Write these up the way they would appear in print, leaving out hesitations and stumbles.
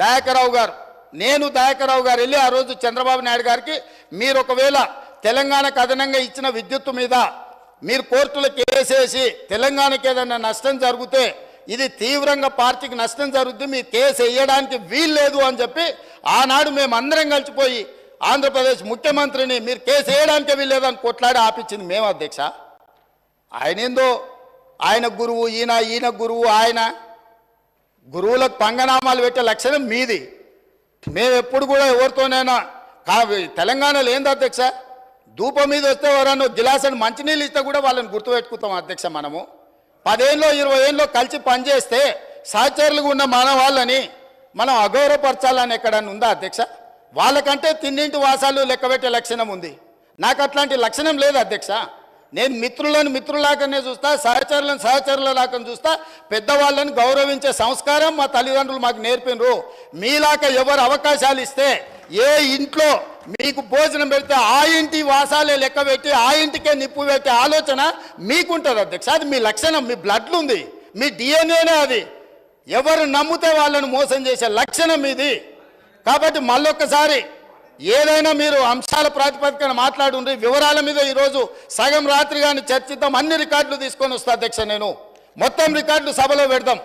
దయాకర్రావు గారు, నేను దయాకర్రావు గారు వెళ్ళి ఆ రోజు చంద్రబాబు నాయుడు గారికి మీరు ఒకవేళ తెలంగాణకు అదనంగా ఇచ్చిన విద్యుత్తు మీద మీరు కోర్టులో కేసేసి తెలంగాణకి ఏదైనా నష్టం జరిగితే ఇది తీవ్రంగా పార్టీకి నష్టం జరుగుతుంది, మీ కేసు వేయడానికి వీల్లేదు అని చెప్పి ఆనాడు మేము అందరం కలిసిపోయి ఆంధ్రప్రదేశ్ ముఖ్యమంత్రిని మీరు కేసు వేయడానికే వీల్లేదని కొట్లాడి ఆపించింది మేము అధ్యక్ష. ఆయన ఏందో ఆయన గురువు, ఈయన గురువు, ఆయన గురువులకు పంగనామాలు పెట్టే లక్షణం మీది. మేము ఎప్పుడు కూడా ఎవరితోనైనా తెలంగాణలో ఏంది అధ్యక్ష, ధూపం మీద వస్తే ఎవరన్నా గిలాసని మంచినీళ్ళు ఇస్తే కూడా వాళ్ళని గుర్తుపెట్టుకుంటాం అధ్యక్ష. మనము 10 ఏళ్ళలో 20 ఏళ్ళలో కలిసి పనిచేస్తే సహచరులుగా ఉన్న మన వాళ్ళని మనం అగౌరవపరచాలని ఎక్కడన్నా ఉందా అధ్యక్ష? వాళ్ళకంటే తిన్నింటి వాసాలు లెక్కబెట్టే లక్షణం ఉంది, నాకు అట్లాంటి లక్షణం లేదు అధ్యక్ష. నేను మిత్రులను మిత్రులాగానే చూస్తా, సహచరులను సహచరులలాగా చూస్తా. పెద్దవాళ్ళని గౌరవించే సంస్కారం మా తల్లిదండ్రులు మాకు నేర్పినరు. మీలాగా ఎవరు అవకాశాలు ఇస్తే ఏ ఇంట్లో మీకు భోజనం పెడితే ఆ ఇంటి వాసాలే లెక్క పెట్టి ఆ ఇంటికే నిప్పు పెట్టే ఆలోచన మీకుంటుంది అధ్యక్ష. అది మీ లక్షణం, మీ బ్లడ్లు ఉంది, మీ డిఎన్ఏనే అది. ఎవరు నమ్మితే వాళ్ళను మోసం చేసే లక్షణం ఇది. కాబట్టి మళ్ళొక్కసారి ఏదైనా మీరు అంశాల ప్రాతిపదికన మాట్లాడుండ్రి, వివరాల మీద ఈరోజు సగం రాత్రి కానీ చర్చిద్దాం. అన్ని రికార్డులు తీసుకొని వస్తా అధ్యక్ష. నేను మొత్తం రికార్డులు సభలో పెడదాం.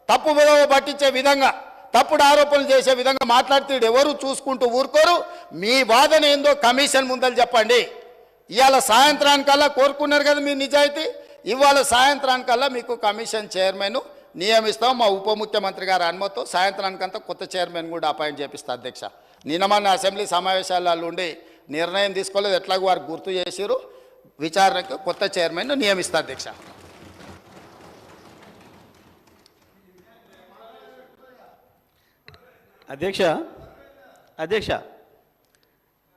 తప్పు విధవ పట్టించే విధంగా, తప్పుడు ఆరోపణలు చేసే విధంగా మాట్లాడితే ఎవరు చూసుకుంటూ ఊరుకోరు. మీ వాదన ఏందో కమిషన్ ముందలు చెప్పండి. ఇవాళ సాయంత్రానికల్లా కోరుకున్నారు కదా మీ నిజాయితీ, ఇవాళ సాయంత్రానికల్లా మీకు కమిషన్ చైర్మన్ నియమిస్తాం. మా ఉప ముఖ్యమంత్రి గారు అనుమతితో సాయంత్రానికంతా కొత్త చైర్మన్ కూడా అపాయింట్ చేపిస్తా అధ్యక్ష. నిన్న మన అసెంబ్లీ సమావేశాలలో ఉండి నిర్ణయం తీసుకోలేదు, ఎట్లాగో వారు గుర్తు చేసిరు. విచారణకు కొత్త చైర్మన్ నియమిస్తా అధ్యక్ష. అధ్యక్ష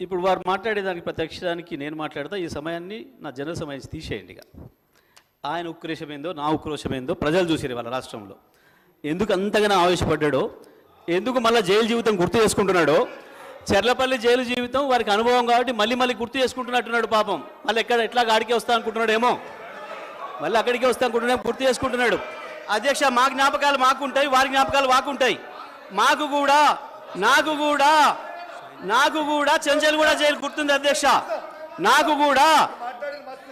ఇప్పుడు వారు మాట్లాడేదానికి ప్రత్యక్షానికి నేను మాట్లాడతా. ఈ సమయాన్ని నా జనరల్ సమయం తీసేయండి. ఇక ఆయన ఉక్రోషమేందో నా ఉక్రోషమేందో ప్రజలు చూసారు వాళ్ళ రాష్ట్రంలో. ఎందుకు అంతగానో ఆవేశపడ్డాడో, ఎందుకు మళ్ళీ జైలు జీవితం గుర్తు చేసుకుంటున్నాడో. చెర్లపల్లి జైలు జీవితం వారికి అనుభవం కాబట్టి మళ్ళీ మళ్ళీ గుర్తు చేసుకుంటున్నట్టున్నాడు పాపం. మళ్ళీ ఎట్లా ఆడికే వస్తా అనుకుంటున్నాడేమో, మళ్ళీ అక్కడికే వస్తా అనుకుంటున్నా గుర్తు చేసుకుంటున్నాడు. అధ్యక్ష, మా జ్ఞాపకాలు మాకుంటాయి, వారి జ్ఞాపకాలు మాకుంటాయి. నాకు కూడా చెంచల్గూడ జైలు గుర్తుంది అధ్యక్ష. నాకు కూడా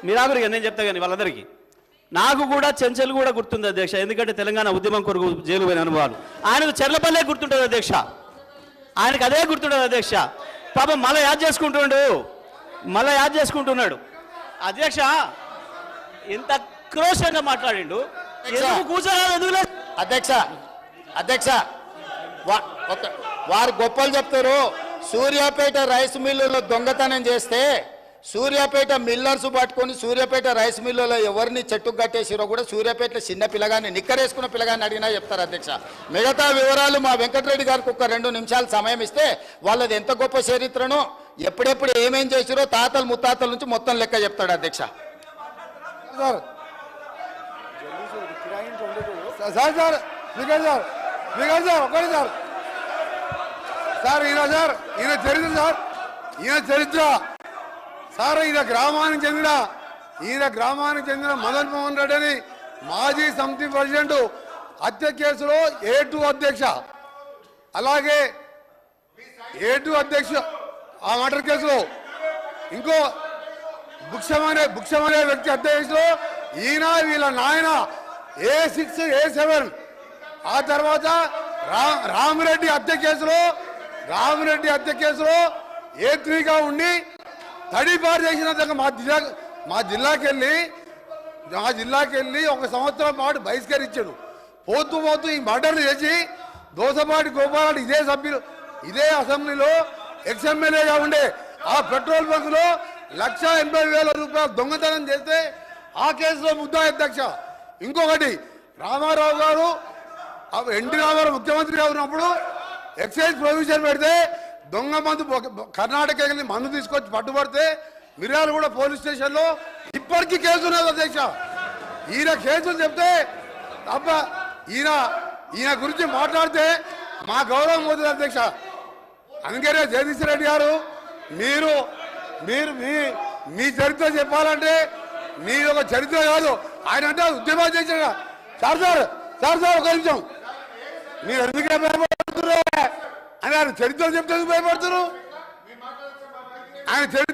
మీరాగురిగా నేను చెప్తా కానీ వాళ్ళందరికీ నాకు కూడా చెంచల్గూడ గుర్తుంది అధ్యక్ష. ఎందుకంటే తెలంగాణ ఉద్యమం కొరకు జైలు పోయిన అనుభవాలు. ఆయనకు చెర్లపల్లె గుర్తుంటుంది అధ్యక్ష, ఆయనకు అదే గుర్తుంటుంది అధ్యక్ష. పాపం మళ్ళీ యాద్ చేసుకుంటున్నాడు అధ్యక్ష. ఎంత క్రోషంగా మాట్లాడిండు, ఎందుకు కూర్చోరాదు, ఎందుకు లేదు అధ్యక్ష వారు గొప్పలు చెప్తారు. సూర్యాపేట రైస్ మిల్లులో దొంగతనం చేస్తే సూర్యాపేట మిల్లర్స్ పట్టుకొని సూర్యాపేట రైస్ మిల్లులో ఎవరిని చెట్టుకు కట్టేసిరో కూడా సూర్యాపేటలో చిన్న పిల్లగాన్ని నిక్కరేసుకున్న పిల్లగాన్ని అడిగినా చెప్తారు అధ్యక్ష. మిగతా వివరాలు మా వెంకటరెడ్డి గారికి ఒక 2 నిమిషాలు సమయం ఇస్తే వాళ్ళది ఎంత గొప్ప చరిత్రనో ఎప్పుడెప్పుడు ఏమేం చేసిరో తాతలు ముత్తాతల నుంచి మొత్తం లెక్క చెప్తాడు అధ్యక్ష. ఈయన చరిత్ర సార్, ఈయన గ్రామానికి చెందిన మదన్ మోహన్ రెడ్డి అని మాజీ సమితి ప్రెసిడెంట్ హత్య కేసులో A2 అధ్యక్ష, అలాగే A2 అధ్యక్ష ఆ మర్డర్ కేసులో ఇంకో భుక్షమనే వ్యక్తి హత్య కేసులో ఈయన వీళ్ళ నాయన A6 A7. ఆ తర్వాత రామిరెడ్డి హత్య కేసులో A3గా ఉండి తడిపారు చేసిన మా జిల్లాకి వెళ్ళి 1 సంవత్సరం పాటు బహిష్కరించాడు. పోతూ ఈ మర్డర్లు చేసి దోసపాటి గోపాల్ ఇదే అసెంబ్లీలో ఎక్స్ఎమ్మెల్యేగా ఉండే ఆ పెట్రోల్ బంకులో 1,80,000 రూపాయలు దొంగతనం చేస్తే ఆ కేసులో ముద్దాయి అధ్యక్ష. ఇంకొకటి రామారావు గారు ఎన్టీ రామారావు ముఖ్యమంత్రిగా ఉన్నప్పుడు ఎక్సైజ్ ప్రొవిజన్ పెడితే దొంగ మందు కర్ణాటక వెళ్ళి మందు తీసుకొచ్చి పట్టుబడితే మిర్యాలగూడ పోలీస్ స్టేషన్లో ఇప్పటికీ కేసు ఉన్నది అధ్యక్ష. ఈయన కేసులు చెప్తే తప్ప ఈయన గురించి మాట్లాడితే మా గౌరవం పోతుంది అధ్యక్ష. అందుకనే జగదీశ్వర రెడ్డి గారు మీరు మీ చరిత్ర చెప్పాలంటే మీరు ఒక చరిత్ర కాదు, ఆయన అంటే ఉద్యమాలు చేశారు. సార్ ఒక నిమిషం, మీరు ఎందుకు ఆయన చరిత్ర చెప్తే భయపడుతున్నారు ఆయన చరిత్ర